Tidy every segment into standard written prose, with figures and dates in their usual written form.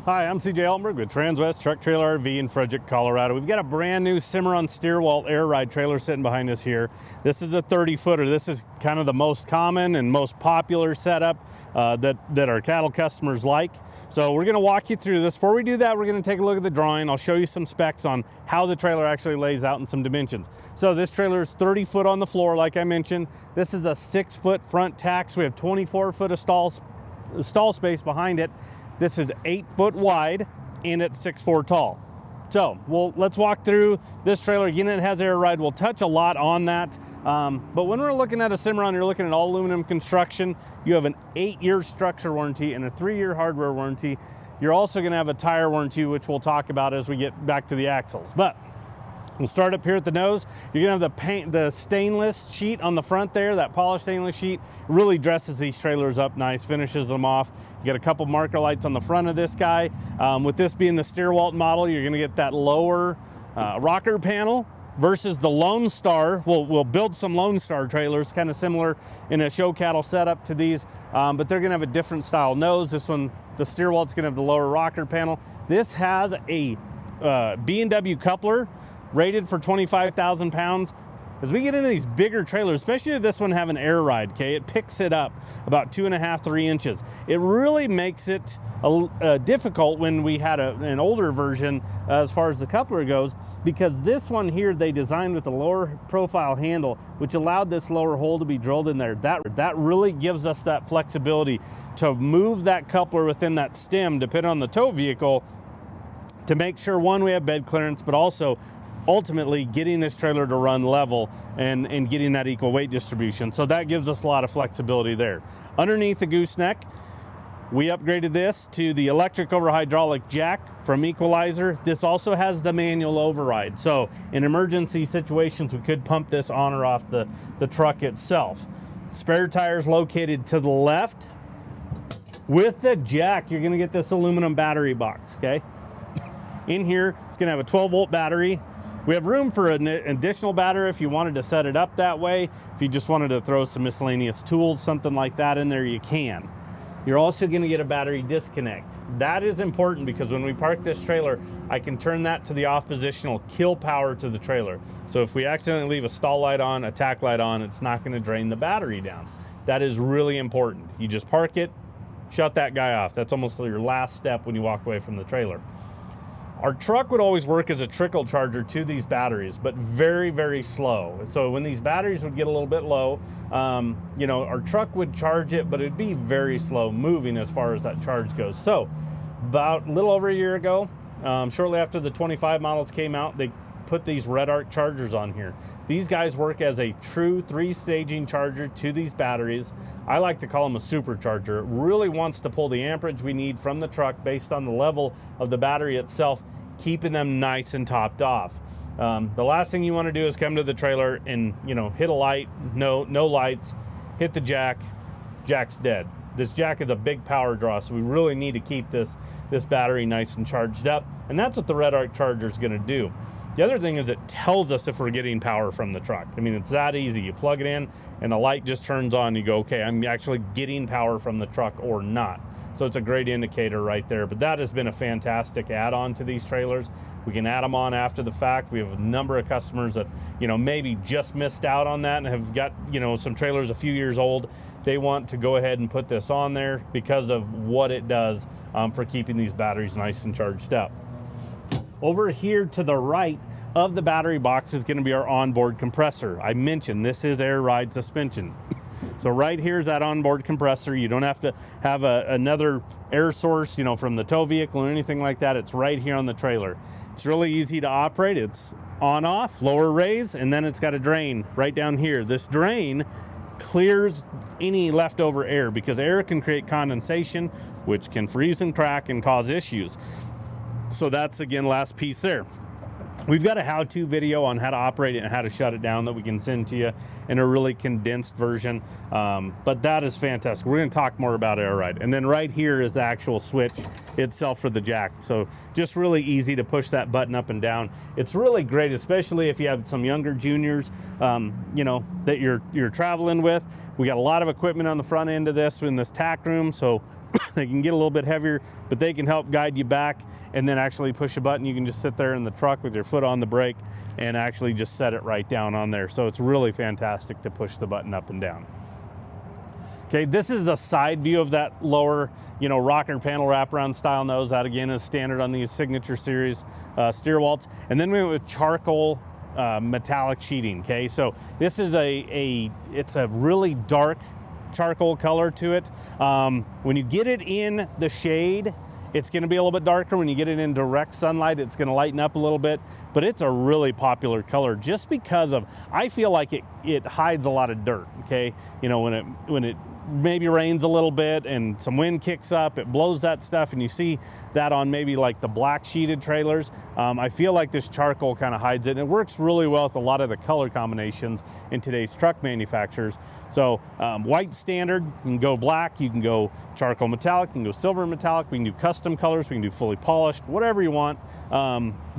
Hi, I'm CJ Altenberg with Transwest Truck Trailer RV in Frederick, Colorado. We've got a brand new Cimarron Stierwalt air ride trailer sitting behind us here. This is a 30-footer. This is kind of the most common and most popular setup that our cattle customers like. So we're going to walk you through this. Before we do that, we're going to take a look at the drawing. I'll show you some specs on how the trailer actually lays out and some dimensions. So this trailer is 30 foot on the floor, like I mentioned. This is a 6-foot front tack, so we have 24 foot of stall space behind it. This is 8 foot wide and it's 6'4" tall. So let's walk through this trailer. Again, it has air ride. We'll touch a lot on that. But when we're looking at a Cimarron, you're looking at all aluminum construction. You have an 8-year structure warranty and a 3-year hardware warranty. You're also going to have a tire warranty, which we'll talk about as we get back to the axles. But we'll start up here at the nose. You're gonna have the stainless sheet on the front there. That polished stainless sheet really dresses these trailers up nice, finishes them off. You got a couple marker lights on the front of this guy. With this being the Stierwalt model, you're gonna get that lower rocker panel versus the Lone Star. We'll build some Lone Star trailers, kind of similar in a show cattle setup to these, but they're gonna have a different style nose. This one, the Stierwalt's gonna have the lower rocker panel. This has a B&W coupler, rated for 25,000 pounds. As we get into these bigger trailers, especially this one having air ride, okay, it picks it up about 2.5 to 3 inches. It really makes it difficult when we had an older version as far as the coupler goes, because this one here they designed with a lower profile handle, which allowed this lower hole to be drilled in there. That really gives us that flexibility to move that coupler within that stem, depending on the tow vehicle, to make sure, one, we have bed clearance, but also ultimately getting this trailer to run level and getting that equal weight distribution. So that gives us a lot of flexibility there. Underneath the gooseneck, we upgraded this to the electric over hydraulic jack from Equalizer. This also has the manual override. So in emergency situations, we could pump this on or off the truck itself. Spare tires located to the left. With the jack, you're gonna get this aluminum battery box, okay? In here, it's gonna have a 12-volt battery. We have room for an additional battery if you wanted to set it up that way. If you just wanted to throw some miscellaneous tools, something like that in there, you can. You're also gonna get a battery disconnect. That is important because when we park this trailer, I can turn that to the off position, will kill power to the trailer. So if we accidentally leave a stall light on, a tack light on, it's not gonna drain the battery down. That is really important. You just park it, shut that guy off. That's almost your last step when you walk away from the trailer. Our truck would always work as a trickle charger to these batteries, but very, very slow. So when these batteries would get a little bit low, you know, our truck would charge it, but it'd be very slow moving as far as that charge goes. So about a little over a year ago, shortly after the 25 models came out, they put these RedArc chargers on here. These guys work as a true 3-staging charger to these batteries. I like to call them a supercharger. It really wants to pull the amperage we need from the truck based on the level of the battery itself, keeping them nice and topped off. The last thing you want to do is come to the trailer and, you know, hit a light, no lights, hit the jack, jack's dead. This jack is a big power draw, so we really need to keep this battery nice and charged up, and that's what the RedArc charger is going to do. The other thing is it tells us if we're getting power from the truck. I mean, it's that easy. You plug it in and the light just turns on. You go, okay, I'm actually getting power from the truck or not. So it's a great indicator right there. But that has been a fantastic add-on to these trailers. We can add them on after the fact. We have a number of customers that, you know, maybe just missed out on that and have got, you know, some trailers a few years old. They want to go ahead and put this on there because of what it does for keeping these batteries nice and charged up. Over here to the right of the battery box is going to be our onboard compressor. I mentioned this is air ride suspension. So right here is that onboard compressor. You don't have to have another air source, you know, from the tow vehicle or anything like that. It's right here on the trailer. It's really easy to operate. It's on off, lower raise, and then it's got a drain right down here. This drain clears any leftover air because air can create condensation, which can freeze and crack and cause issues. So that's, again, last piece there. We've got a how-to video on how to operate it and how to shut it down that we can send to you in a really condensed version. But that is fantastic. We're going to talk more about air ride. And then right here is the actual switch itself for the jack. So just really easy to push that button up and down. It's really great, especially if you have some younger juniors, you know, that you're traveling with. We got a lot of equipment on the front end of this in this tack room. So They can get a little bit heavier, but they can help guide you back, and then actually push a button. You can just sit there in the truck with your foot on the brake and actually just set it right down on there. So it's really fantastic to push the button up and down. Okay, this is a side view of that lower, you know, rocker panel wraparound style nose. That again is standard on these Signature Series Stierwalts. And then we went with charcoal metallic sheeting. Okay, so this is it's a really dark charcoal color to it. When you get it in the shade, it's going to be a little bit darker. When you get it in direct sunlight, it's going to lighten up a little bit, but it's a really popular color just because of, I feel like it hides a lot of dirt. Okay, you know, when it maybe rains a little bit and some wind kicks up, it blows that stuff, and you see that on maybe like the black sheeted trailers. I feel like this charcoal kind of hides it, and it works really well with a lot of the color combinations in today's truck manufacturers. So white standard, you can go black, you can go charcoal metallic, you can go silver metallic, we can do custom colors, we can do fully polished, whatever you want,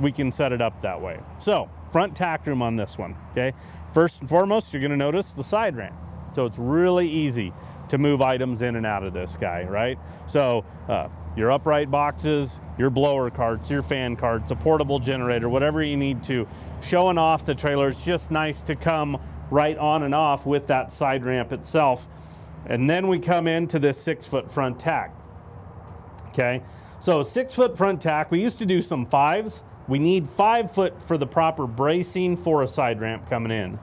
we can set it up that way. So front tack room on this one, okay? First and foremost, you're gonna notice the side ramp. So it's really easy to move items in and out of this guy, right? So your upright boxes, your blower carts, your fan carts, a portable generator, whatever you need to, showing off the trailer. It's just nice to come right on and off with that side ramp itself. And then we come into this 6-foot front tack. Okay, so 6-foot front tack, we used to do some 5s. We need 5 foot for the proper bracing for a side ramp coming in.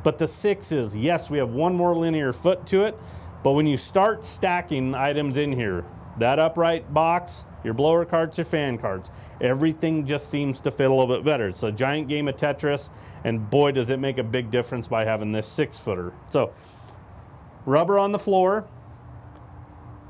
But the 6s, yes, we have one more linear foot to it, but when you start stacking items in here, that upright box, your blower carts, your fan carts, everything just seems to fit a little bit better. It's a giant game of Tetris, and boy, does it make a big difference by having this 6-footer. So rubber on the floor.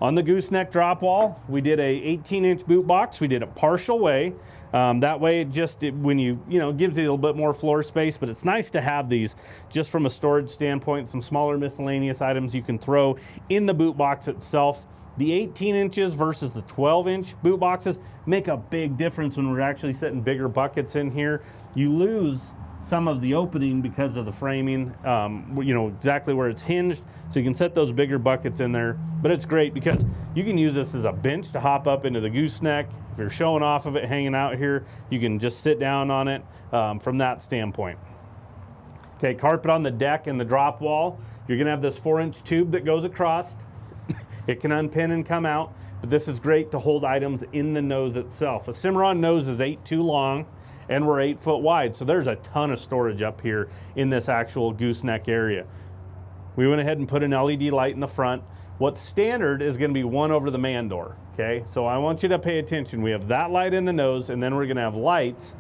On the gooseneck drop wall, we did a 18-inch boot box. We did a partial way. That way, when you know, gives you a little bit more floor space, but it's nice to have these just from a storage standpoint, some smaller miscellaneous items you can throw in the boot box itself. The 18 inches versus the 12-inch boot boxes make a big difference when we're actually setting bigger buckets in here. You lose some of the opening because of the framing, you know, exactly where it's hinged, so you can set those bigger buckets in there. But it's great because you can use this as a bench to hop up into the gooseneck. If you're showing off of it hanging out here, you can just sit down on it from that standpoint. Okay, carpet on the deck and the drop wall. You're gonna have this 4-inch tube that goes across. It can unpin and come out, but this is great to hold items in the nose itself. A Cimarron nose is 8'2" long, and we're 8 foot wide, so there's a ton of storage up here in this actual gooseneck area. We went ahead and put an LED light in the front. What's standard is gonna be one over the man door, okay? So I want you to pay attention. We have that light in the nose, and then we're gonna have lights,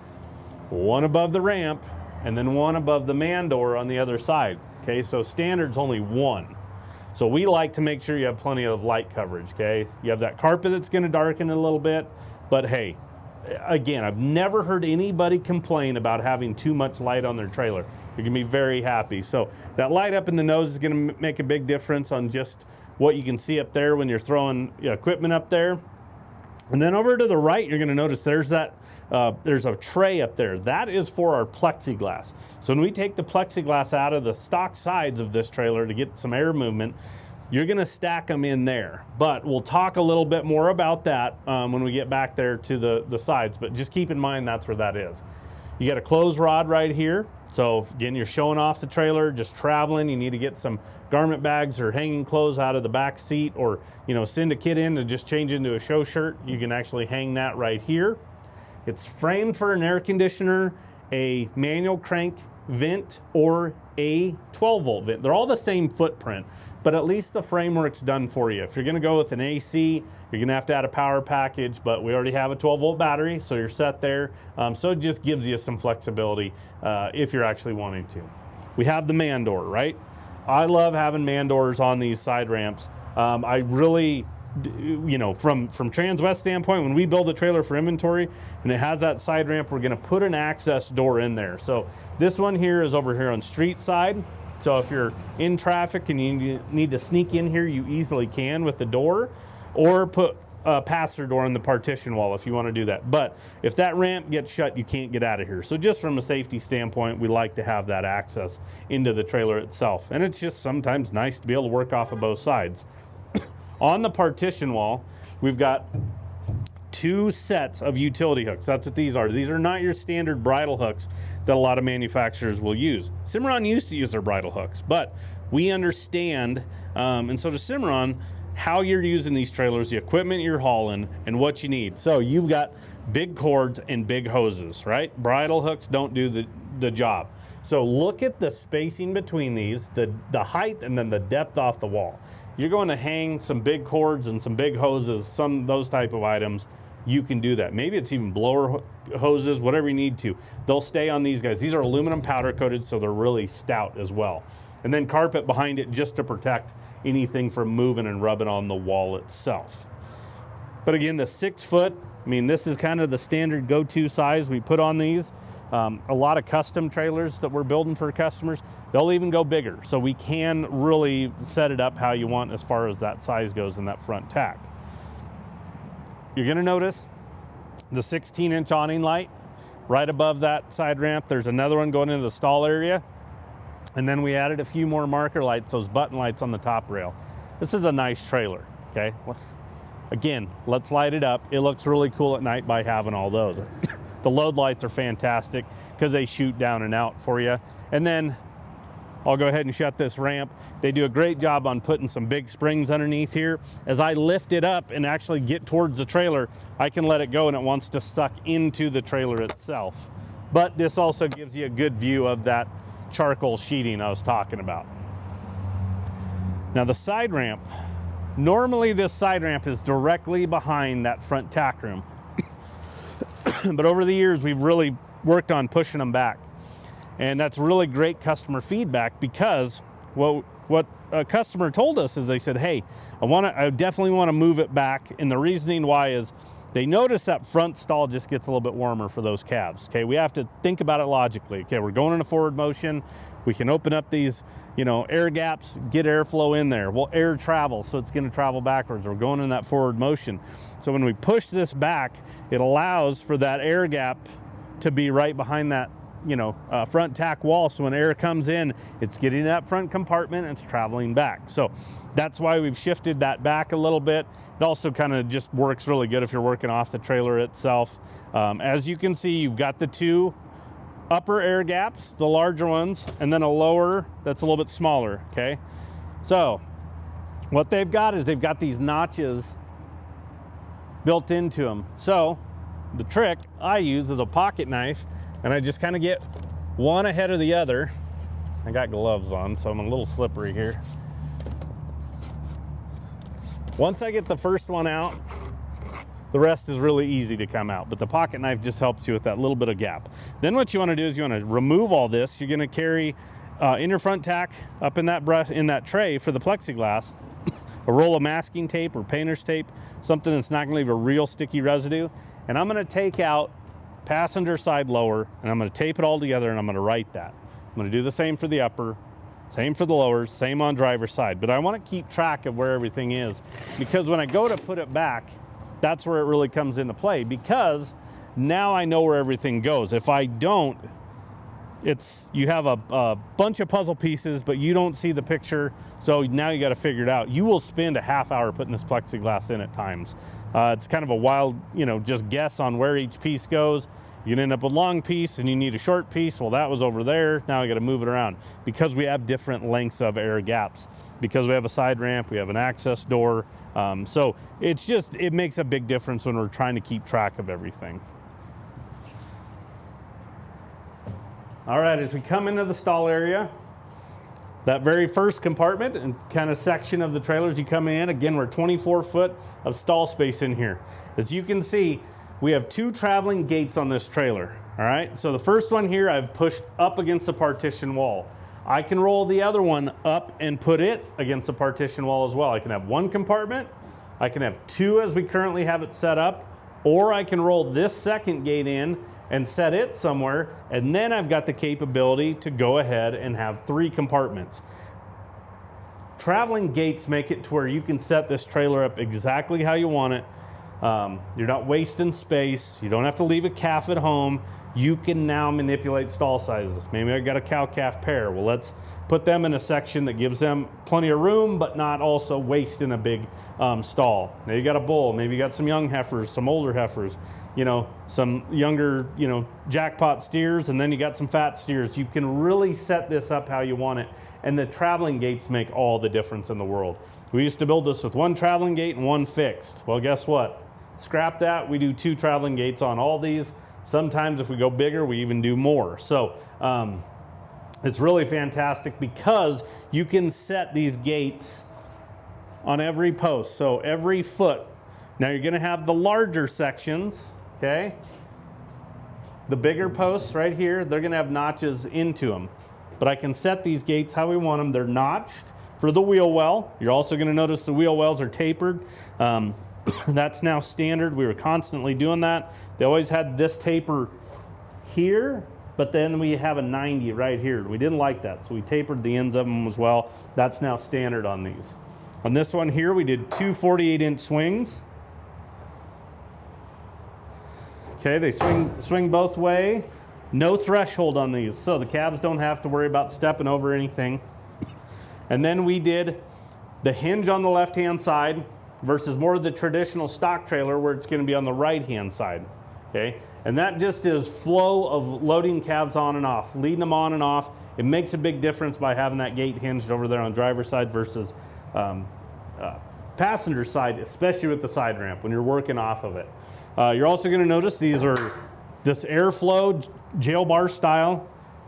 one above the ramp, and then one above the man door on the other side, okay? So standard's only one. So we like to make sure you have plenty of light coverage, okay? You have that carpet that's gonna darken it a little bit, but hey, again, I've never heard anybody complain about having too much light on their trailer. You're gonna be very happy. So that light up in the nose is gonna make a big difference on just what you can see up there when you're throwing equipment up there. And then over to the right, you're gonna notice there's a tray up there. That is for our plexiglass. So when we take the plexiglass out of the stock sides of this trailer to get some air movement, you're gonna stack them in there. But we'll talk a little bit more about that when we get back there to the sides, but just keep in mind that's where that is. You got a clothes rod right here. So again, you're showing off the trailer, just traveling, you need to get some garment bags or hanging clothes out of the back seat, or send a kid in to just change into a show shirt. You can actually hang that right here. It's framed for an air conditioner, a manual crank vent, or a 12-volt vent. They're all the same footprint, but at least the framework's done for you. If you're gonna go with an AC, you're gonna have to add a power package, but we already have a 12-volt battery, so you're set there. So it just gives you some flexibility if you're actually wanting to. We have the man door, right? I love having man doors on these side ramps. I really, from Transwest standpoint, when we build a trailer for inventory and it has that side ramp, we're gonna put an access door in there. So this one here is over here on street side. So if you're in traffic and you need to sneak in here, you easily can with the door, or put a pass-through door on the partition wall if you want to do that. But if that ramp gets shut, you can't get out of here. So just from a safety standpoint, we like to have that access into the trailer itself. And it's just sometimes nice to be able to work off of both sides. On the partition wall, we've got 2 sets of utility hooks. That's what these are. These are not your standard bridle hooks that a lot of manufacturers will use. Cimarron used to use their bridle hooks, but we understand, and so does Cimarron, how you're using these trailers, the equipment you're hauling, and what you need. So you've got big cords and big hoses, right? Bridle hooks don't do the job. So look at the spacing between these, the height and then the depth off the wall. You're going to hang some big cords and some big hoses, those type of items, you can do that. Maybe it's even blower hoses, whatever you need to. They'll stay on these guys. These are aluminum powder coated, so they're really stout as well. And then carpet behind it just to protect anything from moving and rubbing on the wall itself. But again, the 6 foot, I mean, this is kind of the standard go-to size we put on these. A lot of custom trailers that we're building for customers, they'll even go bigger. So we can really set it up how you want as far as that size goes in that front tack. You're gonna notice the 16-inch awning light right above that side ramp. There's another one going into the stall area. And then we added a few more marker lights, those button lights on the top rail. This is a nice trailer, okay? Again, let's light it up. It looks really cool at night by having all those. The load lights are fantastic because they shoot down and out for you. And then I'll go ahead and shut this ramp. They do a great job on putting some big springs underneath here. As I lift it up and actually get towards the trailer, I can let it go and it wants to suck into the trailer itself. But this also gives you a good view of that charcoal sheeting I was talking about. Now the side ramp, normally this side ramp is directly behind that front tack room. But over the years, we've really worked on pushing them back. And that's really great customer feedback because what a customer told us is they said, hey, I definitely want to move it back. And the reasoning why is they notice that front stall just gets a little bit warmer for those calves. Okay, we have to think about it logically. Okay, we're going in a forward motion. We can open up these, air gaps, get airflow in there. Well, air travels, so it's going to travel backwards. We're going in that forward motion. So when we push this back, it allows for that air gap to be right behind that, front tack wall. So when air comes in, it's getting that front compartment and it's traveling back. So that's why we've shifted that back a little bit. It also kind of just works really good if you're working off the trailer itself. As you can see, you've got the 2 upper air gaps, the larger ones, and then a lower that's a little bit smaller, okay? So what they've got is they've got these notches built into them. So the trick I use is a pocket knife, and I just kind of get one ahead of the other. I got gloves on, so I'm a little slippery here. Once I get the first one out, the rest is really easy to come out, but the pocket knife just helps you with that little bit of gap. Then what you want to do is you want to remove all this. You're going to carry in your front tack up in that tray for the plexiglass, a roll of masking tape or painter's tape, something that's not going to leave a real sticky residue. And I'm going to take out passenger side lower, and I'm going to tape it all together, and I'm going to write that. I'm going to do the same for the upper, same for the lowers, same on driver's side. But I want to keep track of where everything is, because when I go to put it back, that's where it really comes into play, because now I know where everything goes. If I don't, you have a bunch of puzzle pieces, but you don't see the picture, so now you got to figure it out. You will spend a half hour putting this plexiglass in at times. It's kind of a wild, just guess on where each piece goes. You can end up with a long piece and you need a short piece. Well, that was over there. Now I got to move it around because we have different lengths of air gaps. Because we have a side ramp, we have an access door. So it makes a big difference when we're trying to keep track of everything. All right, as we come into the stall area, that very first compartment and kind of section of the trailers you come in, again, we're 24 foot of stall space in here. As you can see, we have 2 traveling gates on this trailer, all right? So the first one here, I've pushed up against the partition wall. I can roll the other one up and put it against the partition wall as well. I can have 1 compartment, I can have 2 as we currently have it set up, or I can roll this second gate in and set it somewhere, and then I've got the capability to go ahead and have 3 compartments. Traveling gates make it to where you can set this trailer up exactly how you want it. You're not wasting space. You don't have to leave a calf at home. You can now manipulate stall sizes. Maybe I got a cow-calf pair. Well, let's put them in a section that gives them plenty of room, but not also wasting a big stall. Now you got a bull, maybe you got some young heifers, some older heifers, you know, some younger, you know, jackpot steers, and then you got some fat steers. You can really set this up how you want it. And the traveling gates make all the difference in the world. We used to build this with one traveling gate and one fixed. Well, guess what? Scrap that. We do 2 traveling gates on all these. Sometimes if we go bigger, we even do more. So it's really fantastic because you can set these gates on every post. So every foot. Now you're gonna have the larger sections, okay? The bigger posts right here, they're gonna have notches into them. But I can set these gates how we want them. They're notched for the wheel well. You're also gonna notice the wheel wells are tapered. That's now standard. We were constantly doing that. They always had this taper here, but then we have a 90 right here. We didn't like that, so we tapered the ends of them as well. That's now standard on these. On this one here, we did 2 48-inch swings. Okay, they swing both way. No threshold on these, so the calves don't have to worry about stepping over anything. And then we did the hinge on the left-hand side versus more of the traditional stock trailer where it's going to be on the right-hand side. Okay, and that just is flow of loading calves on and off, leading them on and off. It makes a big difference by having that gate hinged over there on the driver's side versus passenger side, especially with the side ramp when you're working off of it. You're also going to notice these are this airflow jail bar style.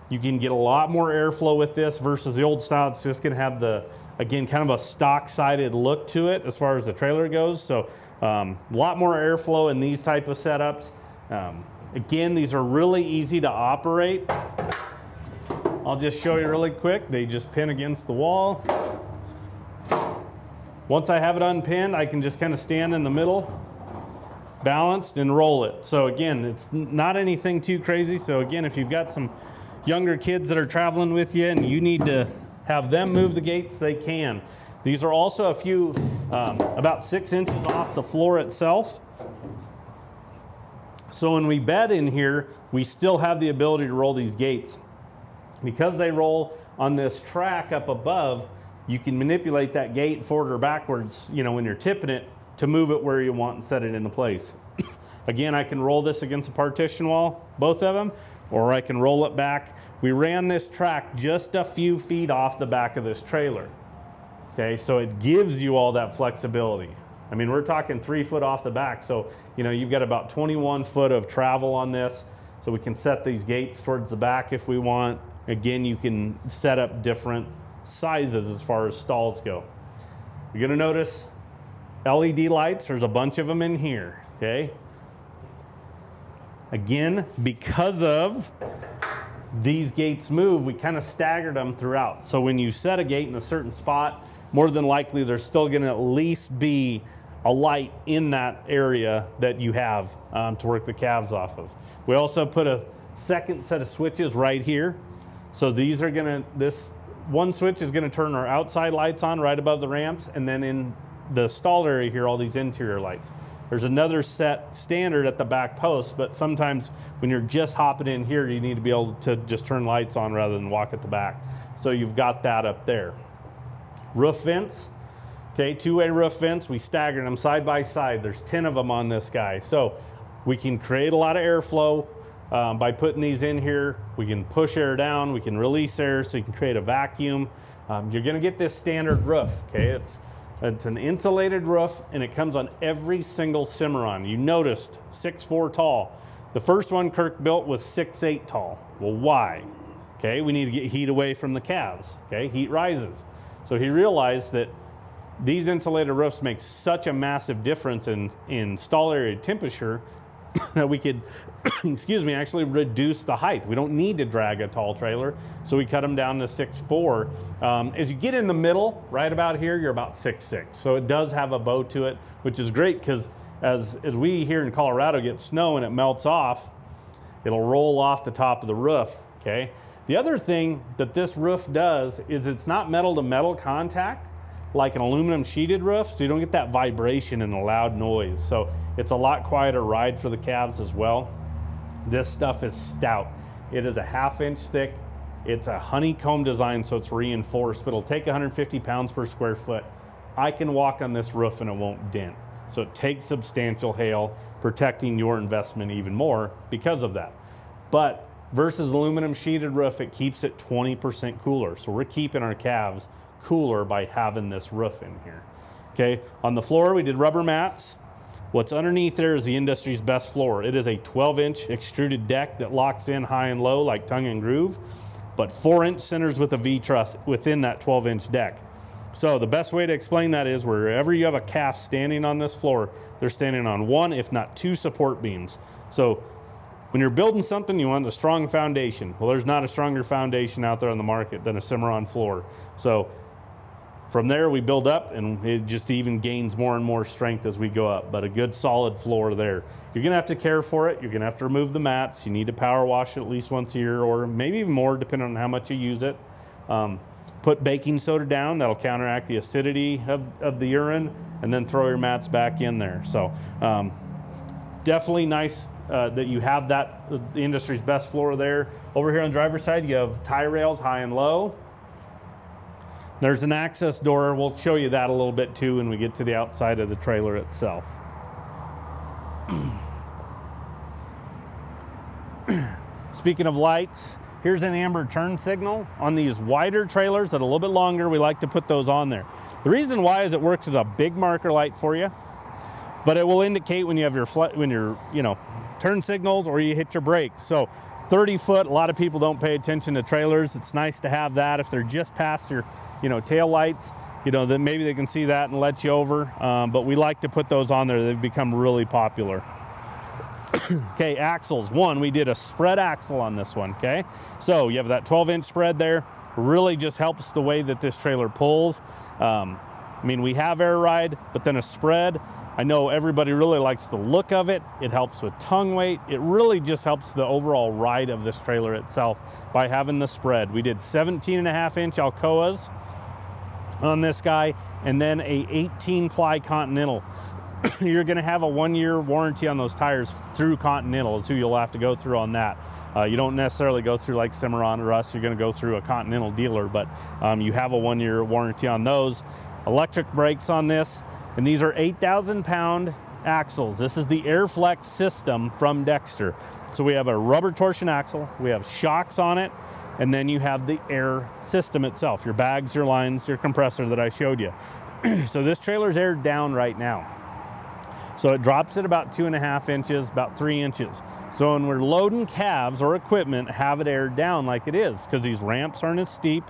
You can get a lot more airflow with this versus the old style. It's just going to have the, again, kind of a stock sided look to it as far as the trailer goes. So a lot more airflow in these type of setups. Again, these are really easy to operate. I'll just show you really quick. They just pin against the wall. Once I have it unpinned, I can just kind of stand in the middle, balanced, and roll it. So again, it's not anything too crazy. So again, if you've got some younger kids that are traveling with you and you need to have them move the gates, they can. These are also a few, about 6 inches off the floor itself. So when we bed in here, we still have the ability to roll these gates. Because they roll on this track up above, you can manipulate that gate forward or backwards, you know, when you're tipping it to move it where you want and set it into place. Again, I can roll this against a partition wall, both of them, or I can roll it back. We ran this track just a few feet off the back of this trailer. Okay, so it gives you all that flexibility. I mean, we're talking 3 foot off the back, so you know, you've got about 21 foot of travel on this, so we can set these gates towards the back if we want. Again, you can set up different sizes as far as stalls go. You're gonna notice LED lights, there's a bunch of them in here, okay? Again, because of these gates move, we kind of staggered them throughout. So when you set a gate in a certain spot, more than likely there's still gonna at least be a light in that area that you have to work the calves off of. We also put a second set of switches right here. So these are gonna, this one switch is gonna turn our outside lights on right above the ramps, and then in the stall area here, all these interior lights. There's another set standard at the back post, but sometimes when you're just hopping in here, you need to be able to just turn lights on rather than walk at the back. So you've got that up there. Roof vents, okay, 2-way roof vents. We staggered them side by side. There's 10 of them on this guy. So we can create a lot of airflow by putting these in here. We can push air down, we can release air, so you can create a vacuum. You're gonna get this standard roof, okay? It's an insulated roof, and it comes on every single Cimarron. You noticed 6'4" tall. The first one Kirk built was 6'8" tall. Well, why? Okay, we need to get heat away from the calves. Okay, heat rises. So he realized that these insulated roofs make such a massive difference in stall area temperature that we could, excuse me, actually reduce the height. We don't need to drag a tall trailer, so we cut them down to 6'4". As you get in the middle, right about here, you're about 6'6". So it does have a bow to it, which is great because as we here in Colorado get snow and it melts off, it'll roll off the top of the roof, okay? The other thing that this roof does is it's not metal to metal contact like an aluminum sheeted roof, so you don't get that vibration and the loud noise. So it's a lot quieter ride for the calves as well. This stuff is stout. It is a 1/2 inch thick It's a honeycomb design, so it's reinforced, but it'll take 150 pounds per square foot. I can walk on this roof and it won't dent. So it takes substantial hail, protecting your investment even more because of that. But versus aluminum sheeted roof, it keeps it 20% cooler. So we're keeping our calves cooler by having this roof in here. Okay, on the floor, we did rubber mats. What's underneath there is the industry's best floor. It is a 12-inch extruded deck that locks in high and low like tongue and groove, but 4-inch centers with a V-truss within that 12-inch deck. So the best way to explain that is wherever you have a calf standing on this floor, they're standing on one, if not two support beams. So when you're building something, you want a strong foundation. Well, there's not a stronger foundation out there on the market than a Cimarron floor. So from there, we build up, and it just even gains more and more strength as we go up, but a good solid floor there. You're gonna have to care for it. You're gonna have to remove the mats. You need to power wash it at least once a year, or maybe even more, depending on how much you use it. Put baking soda down. That'll counteract the acidity of the urine, and then throw your mats back in there. So definitely nice that you have that, the industry's best floor there. Over here on the driver's side, you have tie rails high and low. There's an access door. We'll show you that a little bit too when we get to the outside of the trailer itself. Speaking of lights, here's an amber turn signal. On these wider trailers that are a little bit longer, we like to put those on there. The reason why is it works as a big marker light for you, but it will indicate when you have your turn signals or you hit your brakes. So 30 foot, a lot of people don't pay attention to trailers. It's nice to have that if they're just past your tail lights, then maybe they can see that and let you over. But we like to put those on there. They've become really popular. Okay, axles. We did a spread axle on this one, okay? So you have that 12-inch spread there. Really just helps the way that this trailer pulls. We have air ride, but then a spread. I know everybody really likes the look of it. It helps with tongue weight. It really just helps the overall ride of this trailer itself by having the spread. We did 17.5-inch Alcoas on this guy, and then a 18-ply Continental. You're gonna have a 1-year warranty on those tires through Continental is who you'll have to go through on that. You don't necessarily go through like Cimarron or us. You're gonna go through a Continental dealer, but you have a 1-year warranty on those. Electric brakes on this, and these are 8,000-pound axles. This is the Airflex system from Dexter. So we have a rubber torsion axle, we have shocks on it, and then you have the air system itself, your bags, your lines, your compressor that I showed you. So this trailer's aired down right now. So it drops at about 2.5 inches, about 3 inches. So when we're loading calves or equipment, have it aired down like it is, because these ramps aren't as steep.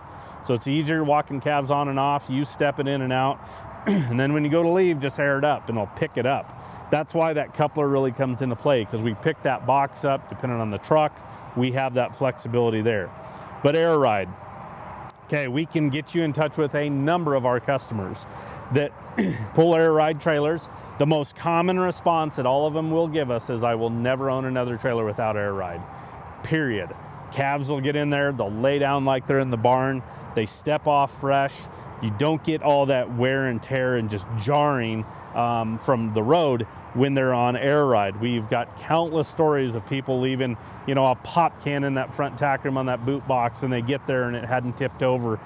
So it's easier walking calves on and off, you stepping in and out. And then when you go to leave, just air it up and it'll pick it up. That's why that coupler really comes into play, because we pick that box up depending on the truck. We have that flexibility there. But air ride. Okay, we can get you in touch with a number of our customers that pull air ride trailers. The most common response that all of them will give us is, I will never own another trailer without air ride, period. Calves will get in there, they'll lay down like they're in the barn, they step off fresh. You don't get all that wear and tear and just jarring from the road when they're on air ride. We've got countless stories of people leaving, a pop can in that front tack room on that boot box, and they get there and it hadn't tipped over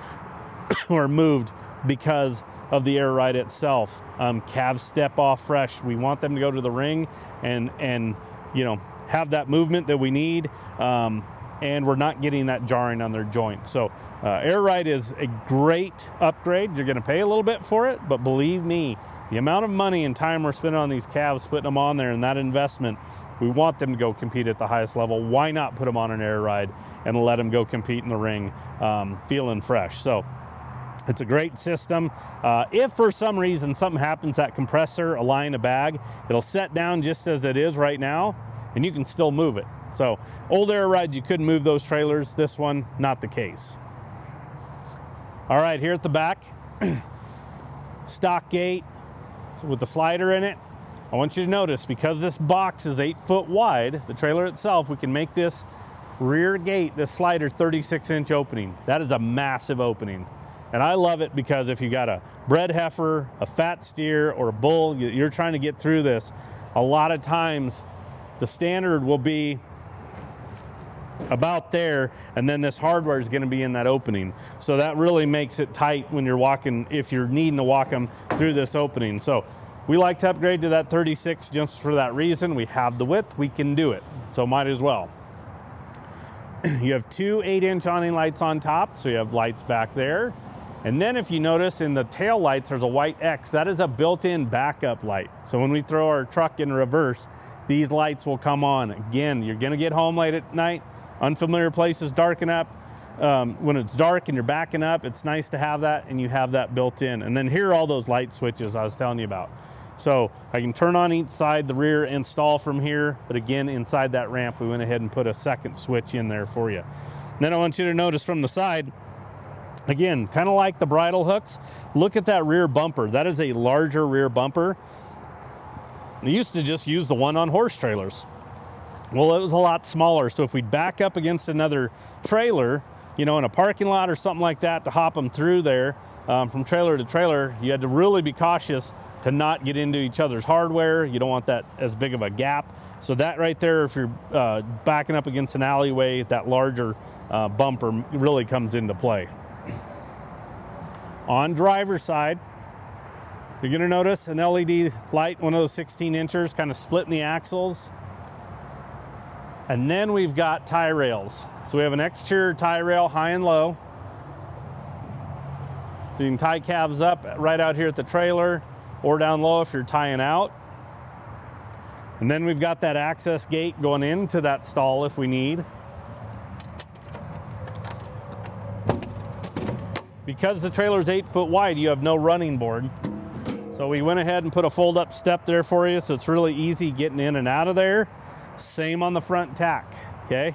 or moved because of the air ride itself. Calves step off fresh. We want them to go to the ring and have that movement that we need. And we're not getting that jarring on their joint. So air ride is a great upgrade. You're gonna pay a little bit for it, but believe me, the amount of money and time we're spending on these calves, putting them on there, and that investment, we want them to go compete at the highest level. Why not put them on an air ride and let them go compete in the ring feeling fresh? So it's a great system. If for some reason something happens, that compressor, a line, a bag, it'll set down just as it is right now, and you can still move it. So old air rides, you couldn't move those trailers. This one, not the case. All right, here at the back, stock gate with the slider in it. I want you to notice, because this box is 8 foot wide, the trailer itself, we can make this rear gate, this slider, 36-inch opening. That is a massive opening. And I love it because if you got a bred heifer, a fat steer, or a bull, you're trying to get through this, a lot of times the standard will be about there, and then this hardware is going to be in that opening. So that really makes it tight when you're walking, if you're needing to walk them through this opening. So we like to upgrade to that 36 just for that reason. We have the width, we can do it, so might as well. You have two 8-inch awning lights on top, so you have lights back there. And then if you notice in the tail lights, there's a white X. That is a built-in backup light. So when we throw our truck in reverse, these lights will come on. Again, you're gonna get home late at night, unfamiliar places darken up. When it's dark and you're backing up, it's nice to have that, and you have that built in. And then here are all those light switches I was telling you about. So I can turn on each side, the rear install from here, but again, inside that ramp, we went ahead and put a second switch in there for you. And then I want you to notice from the side, again, kind of like the bridle hooks, look at that rear bumper. That is a larger rear bumper. They used to just use the one on horse trailers. Well, it was a lot smaller, so if we back up against another trailer, you know, in a parking lot or something like that, to hop them through there from trailer to trailer, you had to really be cautious to not get into each other's hardware. You don't want that as big of a gap. So that right there, if you're backing up against an alleyway, that larger bumper really comes into play. On driver's side, you're gonna notice an LED light, one of those 16 inchers, kind of splitting the axles. And then we've got tie rails. So we have an exterior tie rail, high and low. So you can tie calves up right out here at the trailer, or down low if you're tying out. And then we've got that access gate going into that stall if we need. Because the trailer is 8 foot wide, you have no running board. So we went ahead and put a fold up step there for you, so it's really easy getting in and out of there. Same on the front tack, okay?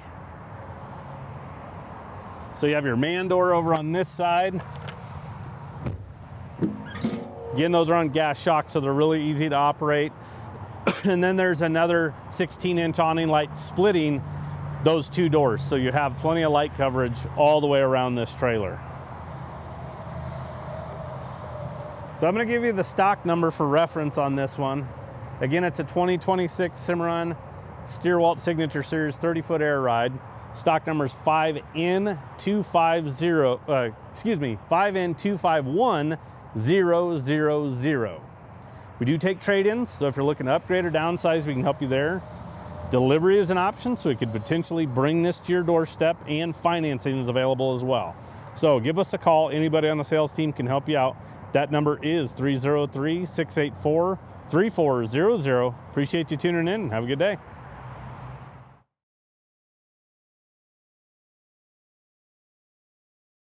So you have your man door over on this side. Again, those are on gas shock, so they're really easy to operate. And then there's another 16-inch awning light splitting those two doors, so you have plenty of light coverage all the way around this trailer. So I'm going to give you the stock number for reference on this one. Again, it's a 2026 Cimarron Stierwalt Signature Series 30-foot air ride. Stock number is 5N251000. We do take trade-ins, so if you're looking to upgrade or downsize, we can help you there. Delivery is an option, so we could potentially bring this to your doorstep, and financing is available as well. So give us a call. Anybody on the sales team can help you out. That number is 303-684-3400. Appreciate you tuning in. Have a good day.